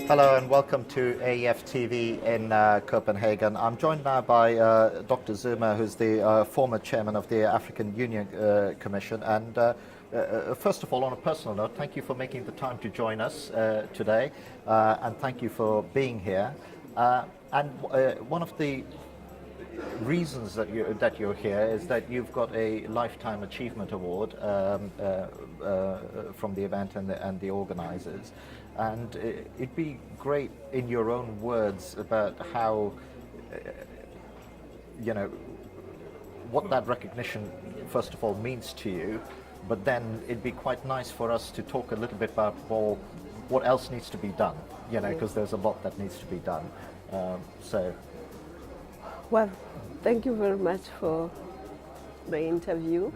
Hello and welcome to AEF TV in Copenhagen. I'm joined now by Dr. Zuma, who's the former chairman of the African Union Commission. And first of all, on a personal note, thank you for making the time to join us today, and thank you for being here. One of the reasons that you're here is that you've got a Lifetime Achievement Award from the event and the organizers. And it'd be great in your own words about how, what that recognition, first of all, means to you, but then it'd be quite nice for us to talk a little bit about, well, what else needs to be done, because there's a lot that needs to be done. Well, thank you very much for the interview.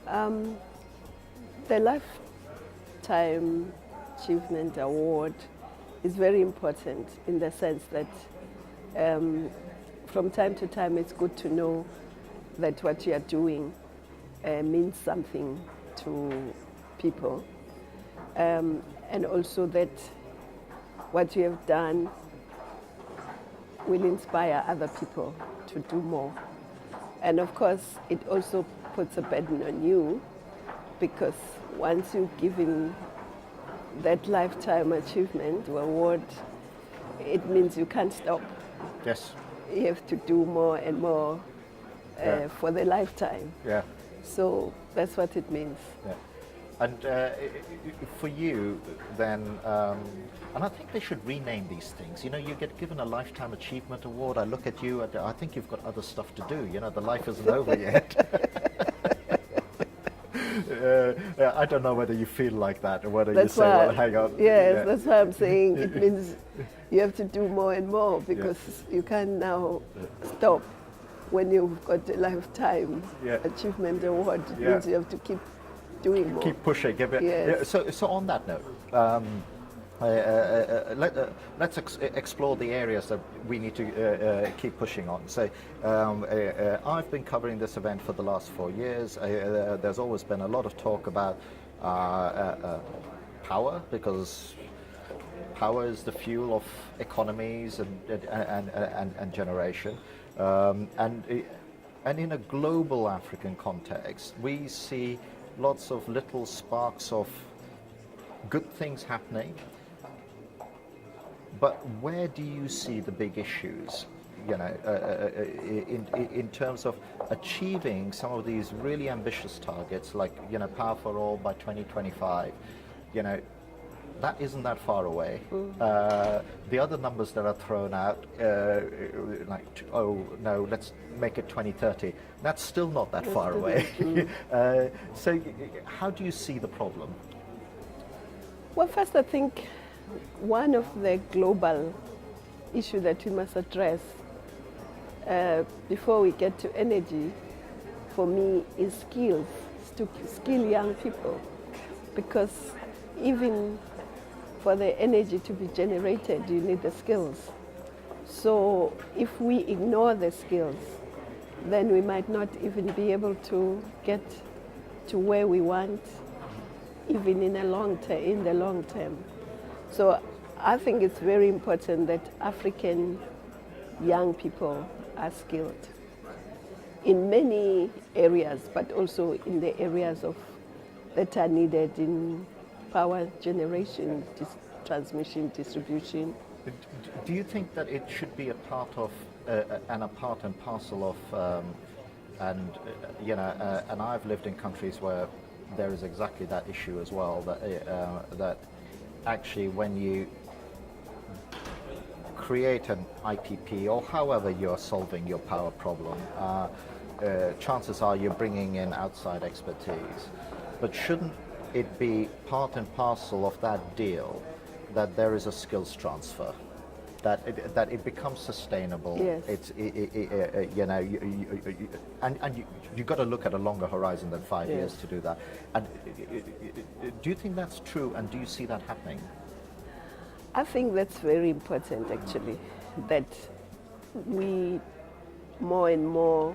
The Lifetime Achievement Award is very important in the sense that from time to time it's good to know that what you are doing means something to people, and also that what you have done will inspire other people to do more. And of course it also puts a burden on you, because once you've given that Lifetime Achievement Award, it means you can't stop. Yes. You have to do more and more for the lifetime. Yeah. So that's what it means. Yeah. And for you, then, and I think they should rename these things. You get given a Lifetime Achievement Award. I look at you, I think you've got other stuff to do. The life isn't over yet. I don't know whether you feel like that or whether you say, well, hang on. Yes, that's why I'm saying it means you have to do more and more, because you can't now stop when you've got a Lifetime Achievement Award. It means you have to keep doing more. Keep pushing. Yes. So on that note, let's explore the areas that we need to keep pushing on. So I've been covering this event for the last 4 years. There's always been a lot of talk about power, because power is the fuel of economies and generation. And in a global African context, we see lots of little sparks of good things happening. But where do you see the big issues, in terms of achieving some of these really ambitious targets, like, power for all by 2025, that isn't that far away. The other numbers that are thrown out, like, oh no, let's make it 2030, that's still not that far away. So how do you see the problem? Well, first I think one of the global issues that we must address before we get to energy, for me, is skills, to skill young people, because even for the energy to be generated, you need the skills. So if we ignore the skills, then we might not even be able to get to where we want, even in the long term. So I think it's very important that African young people are skilled in many areas, but also in the areas that are needed in power generation, transmission, distribution. Do you think that it should be a part of and a part and parcel of, and I've lived in countries where there is exactly that issue as well, that actually when you create an IPP, or however you're solving your power problem, chances are you're bringing in outside expertise. But shouldn't it be part and parcel of that deal that there is a skills transfer, that it becomes sustainable? Yes. You've got to look at a longer horizon than 5 years to do that. And do you think that's true, and do you see that happening? I think that's very important, actually, that we more and more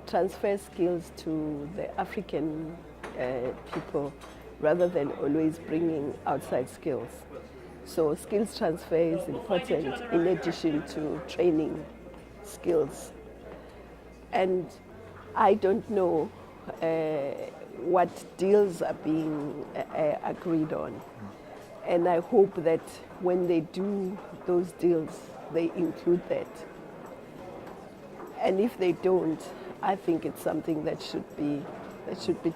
transfer skills to the African people, rather than always bringing outside skills. So skills transfer is important in addition to training skills. And I don't know what deals are being agreed on. And I hope that when they do those deals, they include that. And if they don't, I think it's something that should be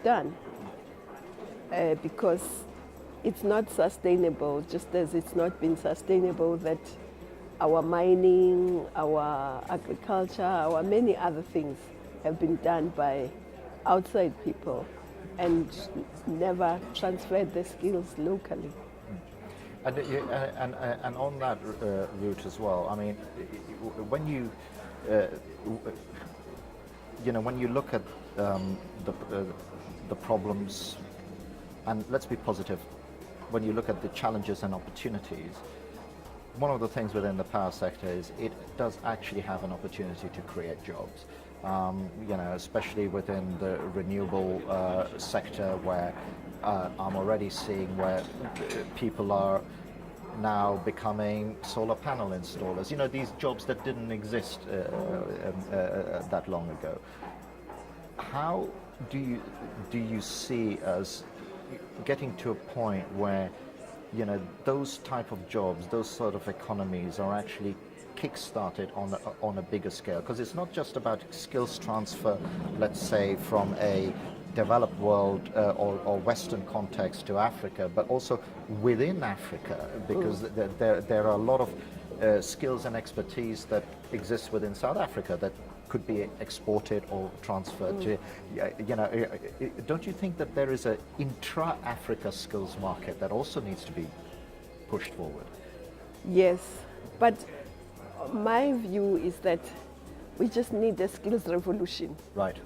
done, because it's not sustainable, just as it's not been sustainable that our mining, our agriculture, our many other things have been done by outside people and never transferred the skills locally. And on that route as well, I mean, when you when you look at the problems, and let's be positive, when you look at the challenges and opportunities, one of the things within the power sector is it does actually have an opportunity to create jobs. Especially within the renewable sector, where I'm already seeing where people are now becoming solar panel installers. You know, these jobs that didn't exist that long ago. How do you see us getting to a point where, you know, those type of jobs, those sort of economies are actually kick-started on a bigger scale? Because it's not just about skills transfer, let's say, from a developed world or Western context to Africa, but also within Africa, because there are a lot of skills and expertise that exist within South Africa that could be exported or transferred to, don't you think that there is an intra-Africa skills market that also needs to be pushed forward? Yes, but my view is that we just need a skills revolution. Right.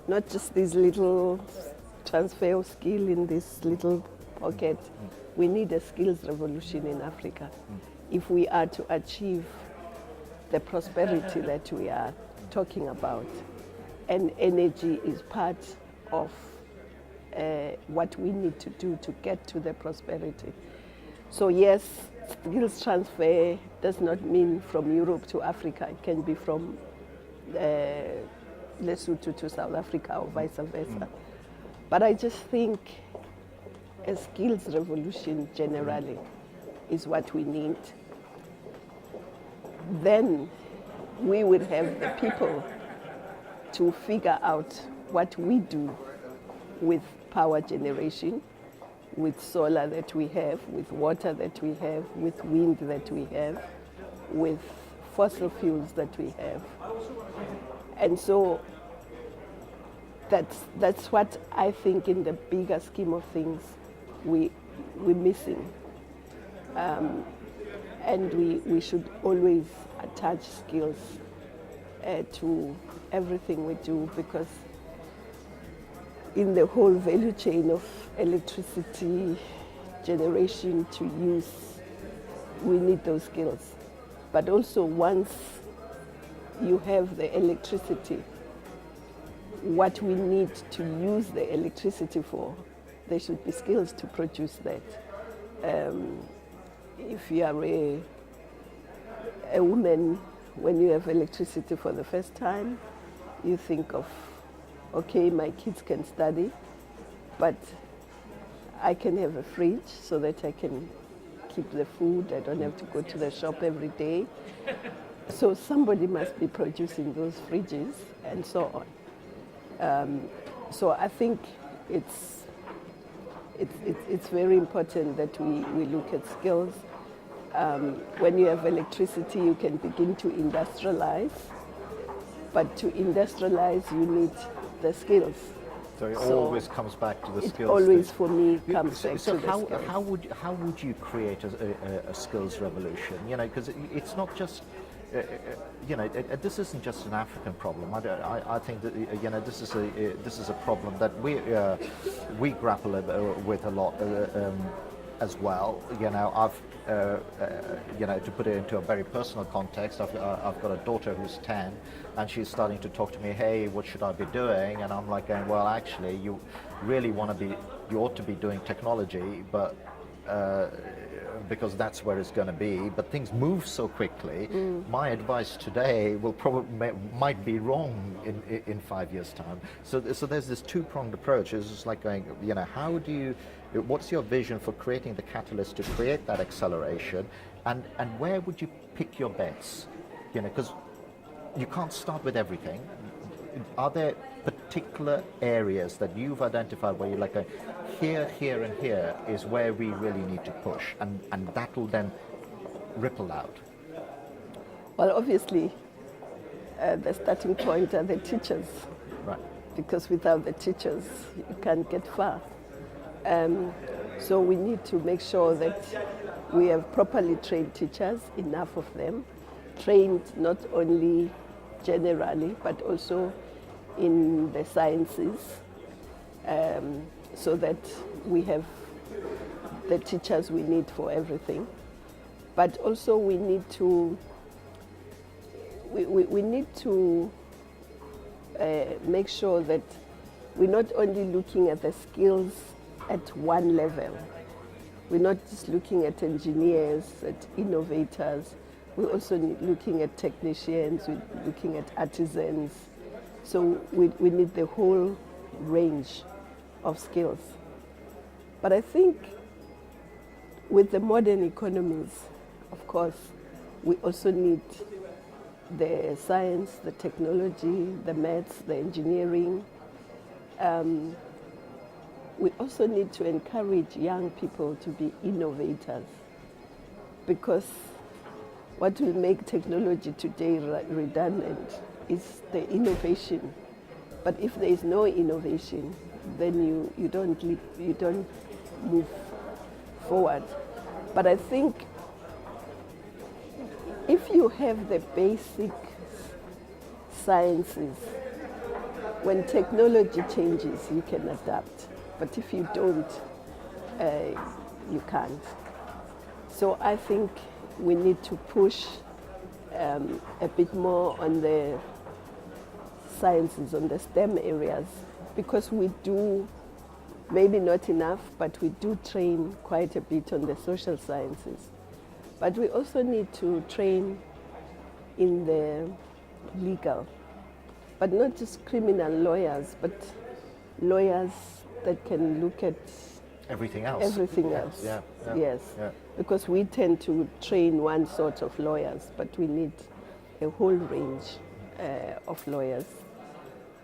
Not just this little transfer of skill in this little pocket. We need a skills revolution in Africa if we are to achieve the prosperity that we are talking about. And energy is part of what we need to do to get to the prosperity. So yes, skills transfer does not mean from Europe to Africa. It can be from Lesotho to South Africa or vice versa. But I just think a skills revolution generally is what we need. Then we will have the people to figure out what we do with power generation, with solar that we have, with water that we have, with wind that we have, with fossil fuels that we have. And so that's what I think in the bigger scheme of things we're missing. And we should always attach skills to everything we do, because in the whole value chain of electricity generation to use, we need those skills. But also once you have the electricity, what we need to use the electricity for, there should be skills to produce that. If you are a woman, when you have electricity for the first time, you think of, okay, my kids can study, but I can have a fridge so that I can keep the food. I don't have to go to the shop every day. So somebody must be producing those fridges and so on. So I think it's very important that we look at skills. When you have electricity, you can begin to industrialize. But to industrialize, you need the skills. So it always comes back to the skills. It always, for me, comes back to the skills. So how would you create a skills revolution? You know, because it's not just, this isn't just an African problem. I think that this is a problem that we grapple with a lot as well. You know, to put it into a very personal context, I've got a daughter who's 10, and she's starting to talk to me, hey, what should I be doing? And I'm like going, well, actually, you really want to be, you ought to be doing technology, but because that's where it's going to be, but things move so quickly. My advice today will probably might be wrong in 5 years' time. So there's this two-pronged approach. It's just like going, how do you, what's your vision for creating the catalyst to create that acceleration, and where would you pick your bets? Because you can't start with everything. Are there particular areas that you've identified where you're like, here, here, and here is where we really need to push, and that will then ripple out? Well, obviously, the starting point are the teachers. Right. Because without the teachers, you can't get far. So we need to make sure that we have properly trained teachers, enough of them, trained not only generally, but also in the sciences, so that we have the teachers we need for everything. But also we need to make sure that we're not only looking at the skills at one level. We're not just looking at engineers, at innovators. We're also looking at technicians, we're looking at artisans. So we need the whole range of skills. But I think with the modern economies, of course, we also need the science, the technology, the maths, the engineering. We also need to encourage young people to be innovators, because what will make technology today redundant is the innovation. But if there is no innovation, then you don't move forward. But I think if you have the basic sciences, when technology changes, you can adapt. But if you don't, you can't. So I think we need to push a bit more on the sciences, on the STEM areas, because we do, maybe not enough, but we do train quite a bit on the social sciences. But we also need to train in the legal, but not just criminal lawyers, but lawyers that can look at everything else. Everything else. Yeah. Yes. Yeah. Because we tend to train one sort of lawyers, but we need a whole range of lawyers.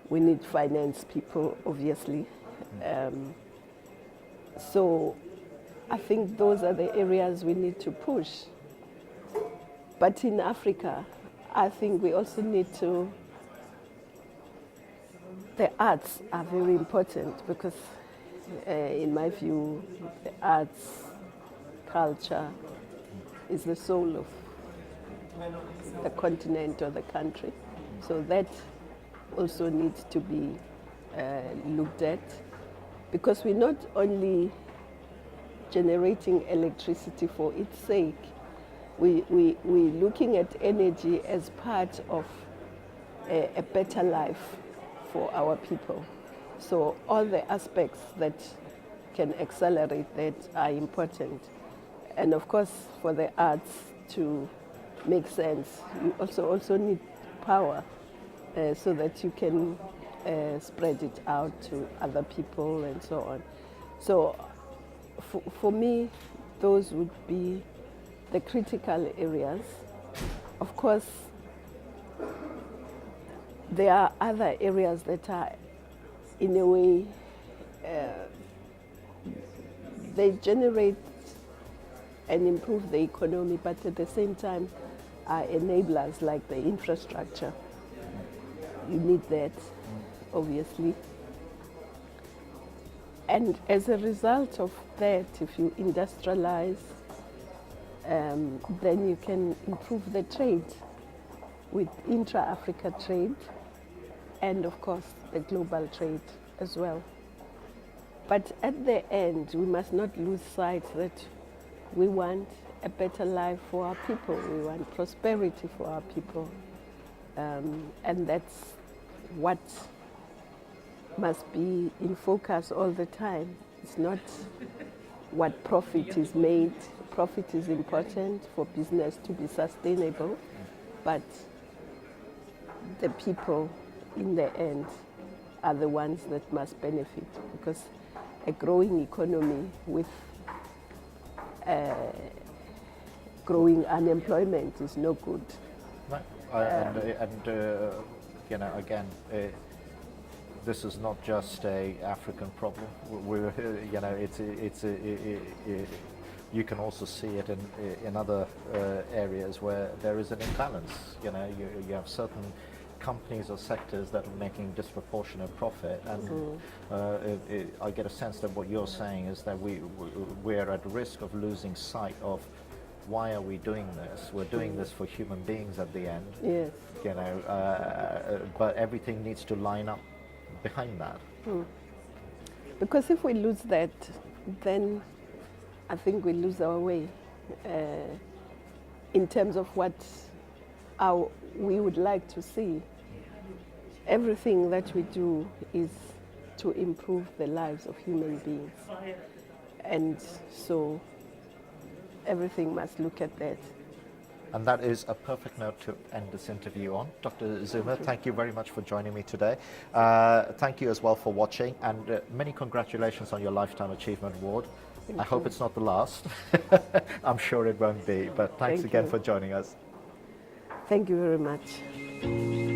We need finance people, obviously. So I think those are the areas we need to push. But in Africa, I think we also need to, the arts are very important, because in my view, the arts, culture is the soul of the continent or the country. So that also needs to be looked at, because we're not only generating electricity for its sake, we're looking at energy as part of a better life for our people. So all the aspects that can accelerate that are important. And of course, for the arts to make sense, you also need power so that you can spread it out to other people and so on. So for me, those would be the critical areas. Of course, there are other areas that are, in a way, they generate and improve the economy, but at the same time are enablers, like the infrastructure. You need that, obviously. And as a result of that, if you industrialize, then you can improve the trade with intra-Africa trade and, of course, the global trade as well. But at the end, we must not lose sight that we want a better life for our people. We want prosperity for our people. And that's what must be in focus all the time. It's not what profit is made. Profit is important for business to be sustainable, but the people in the end are the ones that must benefit, because a growing economy with growing unemployment is no good. Right. You know, again, this is not just a African problem. We're, you know, you can also see it in other areas where there is an imbalance. You know, you have certain companies or sectors that are making disproportionate profit, and I get a sense that what you're saying is that we're at risk of losing sight of why are we doing this? We're doing this for human beings at the end. Yes. You know, but everything needs to line up behind that. Because if we lose that, then I think we lose our way in terms of what we would like to see. Everything that we do is to improve the lives of human beings. And so everything must look at that. And that is a perfect note to end this interview on. Dr. Zuma, thank you very much for joining me today. Thank you as well for watching, and many congratulations on your Lifetime Achievement Award. I hope it's not the last. I'm sure it won't be, but thanks again for joining us. Thank you very much.